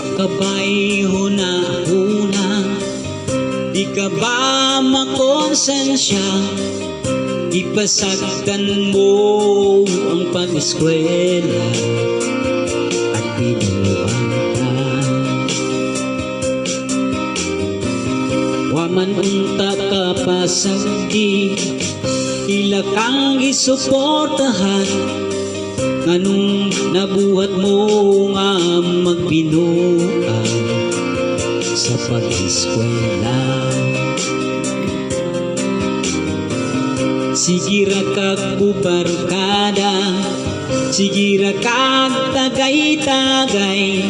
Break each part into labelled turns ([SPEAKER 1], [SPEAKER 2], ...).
[SPEAKER 1] Makabay huna-huna, di ka ba makonsensya? Ipasagdan mo ang pag-eskwela at binuwang ka. Waman unta ka pasagdi, ila kang isuportahan. Nganong nabuhat mo nga magbinuan sa pag-eskwela? Sigira kag bubarkada, sigira kag tagay-tagay,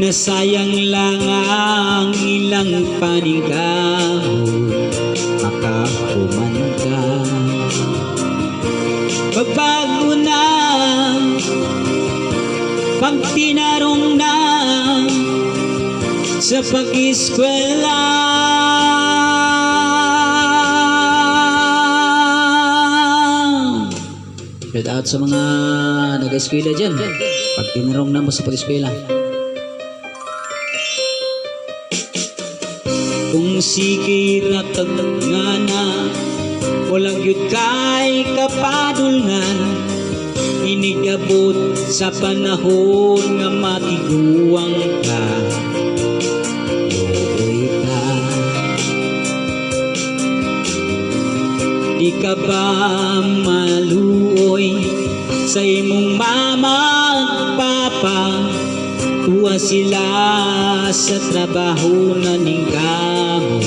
[SPEAKER 1] nasayang lang ang ilang paningkamot, makahuman ka. Pagbago na, pag tinarong na sa pag-eskwela, shout out sa mga nag-eskwela dyan. Pag tinarong na mo sa pag-eskwela, kung sigira kag nga na, walang yun kay kapadulngan. Inigabot sa panahon nga matiguang ka, luoy ka. Di ka ba maluoy sa imong mama at papa? Tuwa sila sa trabaho na ningkamo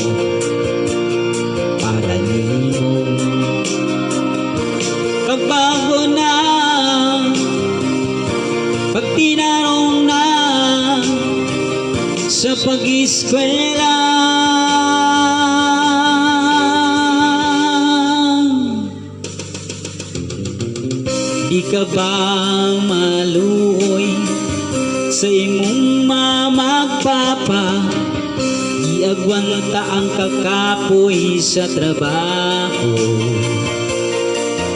[SPEAKER 1] para nimo. Pagbago na, pag tinarong na sa pag-eskwela, di ka ba maluoy sa imong mama at papa? Iagwan ta ang kakapoy sa trabaho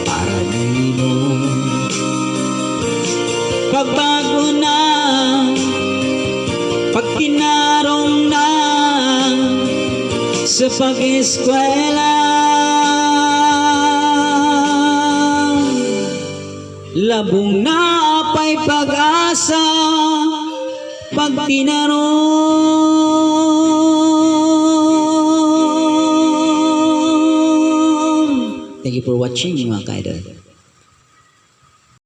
[SPEAKER 1] para nimo. Pagbago na, pag tinarong na sa pag-eskwela, labong na apay pag-asa pag tinarong. Thank you for watching mga ka-idol.